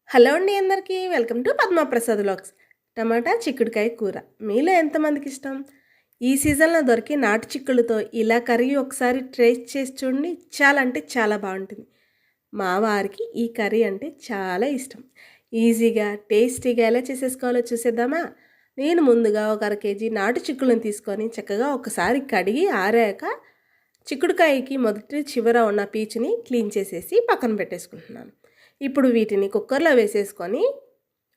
Hello అండి అందరికీ welcome to Padma Prasad vlogs. టమాటా చిక్కుడుకాయ కూర మీలో ఎంతమందికి ఇష్టం? ఈ సీజన్లో దొరికి నాటు చిక్కుళ్ళతో ఇలా కర్రీ ఒకసారి టేస్ట్ చేసి చూడండి, చాలా అంటే చాలా బాగుంటుంది. మా వారికి ఈ కర్రీ అంటే చాలా ఇష్టం. ఈజీగా టేస్టీగా ఎలా చేసేసుకోవాలో చూసేద్దామా? నేను ముందుగా ఒక 1/2 కేజీ నాటు చిక్కుళ్ళని తీసుకొని చక్కగా ఒకసారి కడిగి ఆరాక చిక్కుడుకాయకి మొదటి చివర ఉన్న పీచుని క్లీన్ చేసేసి పక్కన పెట్టేసుకుంటున్నాను. ఇప్పుడు వీటిని కుక్కర్లో వేసేసుకొని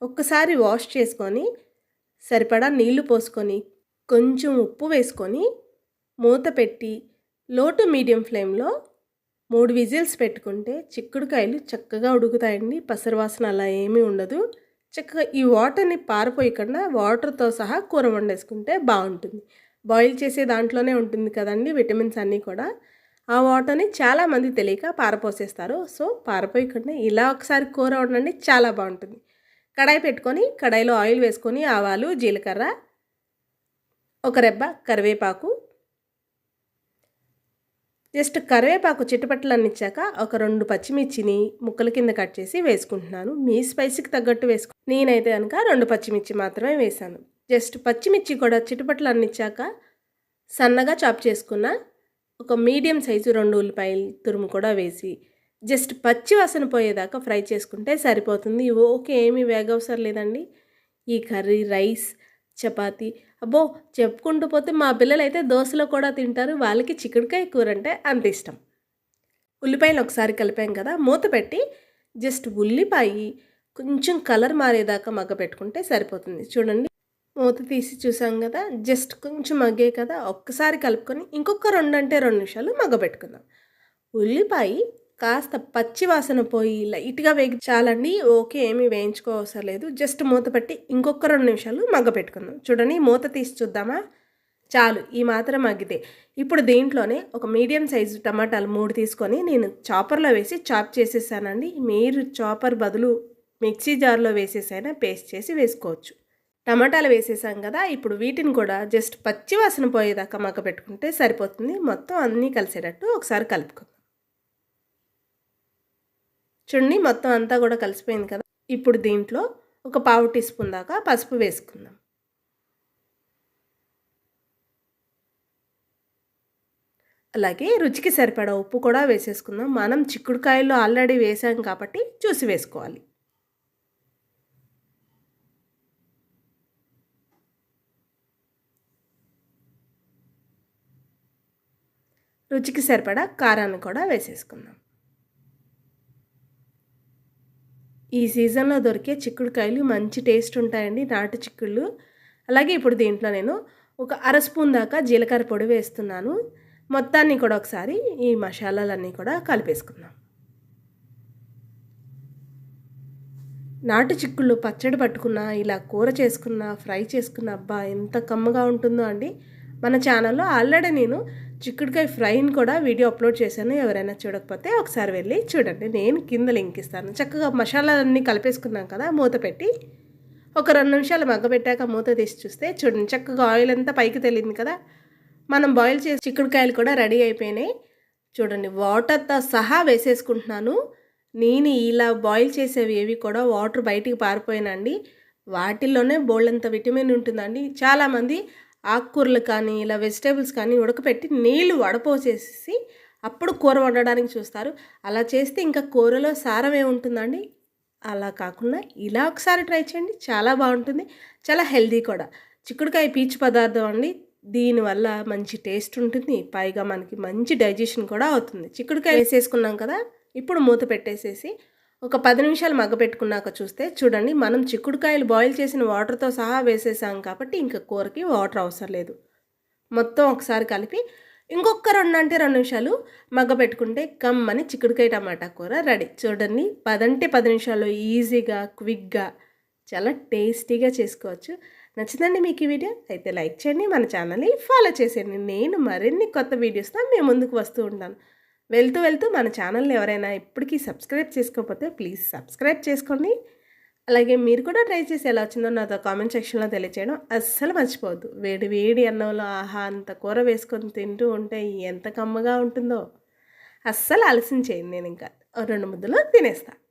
ఒక్కసారి వాష్ చేసుకొని సరిపడా నీళ్లు పోసుకొని కొంచెం ఉప్పు వేసుకొని మూత పెట్టి లో టు మీడియం ఫ్లేమ్లో 3 విజిల్స్ పెట్టుకుంటే చిక్కుడుకాయలు చక్కగా ఉడుకుతాయండి. పసరవాసన అలా ఏమీ ఉండదు. చక్కగా ఈ వాటర్ని పారిపోయకుండా వాటర్తో సహా కూర వండేసుకుంటే బాగుంటుంది. బాయిల్ చేసే దాంట్లోనే ఉంటుంది కదండి విటమిన్స్ అన్నీ కూడా. ఆ వాటర్ని చాలామంది తెలియక పారపోసేస్తారు. సో పారపోయకుండా ఇలా ఒకసారి కూర వండండి, చాలా బాగుంటుంది. కడాయి పెట్టుకొని కడాయిలో ఆయిల్ వేసుకొని ఆవాలు, జీలకర్ర, ఒక రెబ్బ కరివేపాకు, జస్ట్ కరివేపాకు చిటపట్టలన్నిచ్చాక ఒక 2 పచ్చిమిర్చిని ముక్కల కింద కట్ చేసి వేసుకుంటున్నాను. మీ స్పైసీకి తగ్గట్టు నేనైతే కనుక 2 పచ్చిమిర్చి మాత్రమే వేశాను. జస్ట్ పచ్చిమిర్చి కూడా చిటపట్టలన్నిచ్చాక సన్నగా చాప్ చేసుకున్న ఒక మీడియం సైజు 2 ఉల్లిపాయలు తురుము కూడా వేసి జస్ట్ పచ్చి వాసన పోయేదాకా ఫ్రై చేసుకుంటే సరిపోతుంది. ఓకే, ఏమీ వేగవసరం లేదండి. ఈ కర్రీ రైస్, చపాతీ, అబ్బో చెప్పుకుంటూ పోతే మా పిల్లలు అయితే దోశలో కూడా తింటారు. వాళ్ళకి చిక్కుడుకాయ కూర అంటే అంత ఇష్టం. ఉల్లిపాయలు ఒకసారి కలిపాం కదా, మూత పెట్టి జస్ట్ ఉల్లిపాయ కొంచెం కలర్ మారేదాకా మగ్గ పెట్టుకుంటే సరిపోతుంది. చూడండి, మూత తీసి చూసాం కదా, జస్ట్ కొంచెం మగ్గే కదా, ఒక్కసారి కలుపుకొని ఇంకొక 2 అంటే 2 నిమిషాలు మగ్గబెట్టుకుందాం. ఉల్లిపాయ కాస్త పచ్చి వాసన పోయి లైట్గా వేగి చాలండి. ఓకే, ఏమీ వేయించుకోవసరం లేదు. జస్ట్ మూత పెట్టి ఇంకొక 2 నిమిషాలు మగ్గబెట్టుకుందాం. చూడండి, మూత తీసి చూద్దామా? చాలు, ఈ మాత్రం మగ్గితే ఇప్పుడు దీంట్లోనే ఒక మీడియం సైజు టమాటాలు 3 తీసుకొని నేను చాపర్లో వేసి చాప్ చేసేసానండి. మీరు చాపర్ బదులు మిక్సీ జార్లో వేసేసైనా పేస్ట్ చేసి వేసుకోవచ్చు. టమాటాలు వేసేసాం కదా, ఇప్పుడు వీటిని కూడా జస్ట్ పచ్చి వాసన పోయేదాకా మగ్గ పెట్టుకుంటే సరిపోతుంది. మొత్తం అన్నీ కలిసేటట్టు ఒకసారి కలుపుకుందాం. చూడండి, మొత్తం అంతా కూడా కలిసిపోయింది కదా. ఇప్పుడు దీంట్లో ఒక 1/2 టీ స్పూన్ దాకా పసుపు వేసుకుందాం. అలాగే రుచికి సరిపడా ఉప్పు కూడా వేసేసుకుందాం. మనం చిక్కుడుకాయలు ఆల్రెడీ వేసాం కాబట్టి చూసి వేసుకోవాలి. రుచికి సరిపడా కారాన్ని కూడా వేసేసుకుందాం. ఈ సీజన్లో దొరికే చిక్కుడుకాయలు మంచి టేస్ట్ ఉంటాయండి, నాటు చిక్కుళ్ళు. అలాగే ఇప్పుడు దీంట్లో నేను ఒక 1/2 స్పూన్ దాకా జీలకర్ర పొడి వేస్తున్నాను. మొత్తాన్ని కూడా ఒకసారి ఈ మసాలాలన్నీ కూడా కలిపేసుకుందాం. నాటు చిక్కుళ్ళు పచ్చడి పట్టుకున్నా, ఇలా కూర చేసుకున్నా, ఫ్రై చేసుకున్నా, అబ్బా ఎంత కమ్మగా ఉంటుందో అండి. మన ఛానల్లో ఆల్రెడీ నేను చిక్కుడుకాయ ఫ్రైని కూడా వీడియో అప్లోడ్ చేశాను. ఎవరైనా చూడకపోతే ఒకసారి వెళ్ళి చూడండి, నేను కింద లింక్ ఇస్తాను. చక్కగా మసాలాలన్నీ కలిపేసుకున్నాం కదా, మూత పెట్టి ఒక 2 నిమిషాలు మగ్గబెట్టాక మూత తీసి చూస్తే చూడండి, చక్కగా ఆయిల్ అంతా పైకి తెలియదు కదా. మనం బాయిల్ చేసి చిక్కుడుకాయలు కూడా రెడీ అయిపోయినాయి. చూడండి, వాటర్తో సహా వేసేసుకుంటున్నాను. నేను ఇలా బాయిల్ చేసేవి ఏవి కూడా వాటర్ బయటికి పారిపోయినండి. వాటిల్లోనే బోల్డంత విటమిన్ ఉంటుందండి. చాలామంది ఆకుకూరలు కానీ ఇలా వెజిటేబుల్స్ కానీ ఉడకపెట్టి నీళ్లు వడపోసేసి అప్పుడు కూర వండడానికి చూస్తారు. అలా చేస్తే ఇంకా కూరలో సారం ఏముంటుందండి. అలా కాకుండా ఇలా ఒకసారి ట్రై చేయండి, చాలా బాగుంటుంది, చాలా హెల్దీ కూడా. చిక్కుడుకాయ పీచు పదార్థం అండి, దీనివల్ల మంచి టేస్ట్ ఉంటుంది, పైగా మనకి మంచి డైజెషన్ కూడా అవుతుంది. చిక్కుడుకాయ వేసేసుకున్నాం కదా, ఇప్పుడు మూత పెట్టేసేసి ఒక 10 నిమిషాలు మగ్గపెట్టుకున్నాక చూస్తే చూడండి, మనం చిక్కుడుకాయలు బాయిల్ చేసిన వాటర్తో సహా వేసేసాం కాబట్టి ఇంకా కూరకి వాటర్ అవసరం లేదు. మొత్తం ఒకసారి కలిపి ఇంకొక 2 అంటే 2 నిమిషాలు మగ్గపెట్టుకుంటే కమ్మని చిక్కుడుకాయ టమాటా కూర రెడీ. చూడండి, 10 అంటే 10 నిమిషాల్లో ఈజీగా క్విక్గా చాలా టేస్టీగా చేసుకోవచ్చు. నచ్చిందండి మీకు ఈ వీడియో? అయితే లైక్ చేయండి, మన ఛానల్ని ఫాలో చేసేయండి. నేను మరిన్ని కొత్త వీడియోస్తో మేము ముందుకు వస్తూ ఉంటాను. వెళ్తూ మన ఛానల్ని ఎవరైనా ఇప్పటికీ సబ్స్క్రైబ్ చేసుకోకపోతే ప్లీజ్ సబ్స్క్రైబ్ చేసుకోండి. అలాగే మీరు కూడా ట్రై చేసి ఎలా వచ్చిందో నాతో కామెంట్ సెక్షన్లో తెలియచేయడం అస్సలు మర్చిపోవద్దు. వేడి వేడి అన్నంలో ఆహా అంత కూర వేసుకొని తింటూ ఉంటే ఎంత కమ్మగా ఉంటుందో. అస్సలు ఆలస్యం చేయండి, నేను ఇంకా 2 ముద్దలు తినేస్తాను.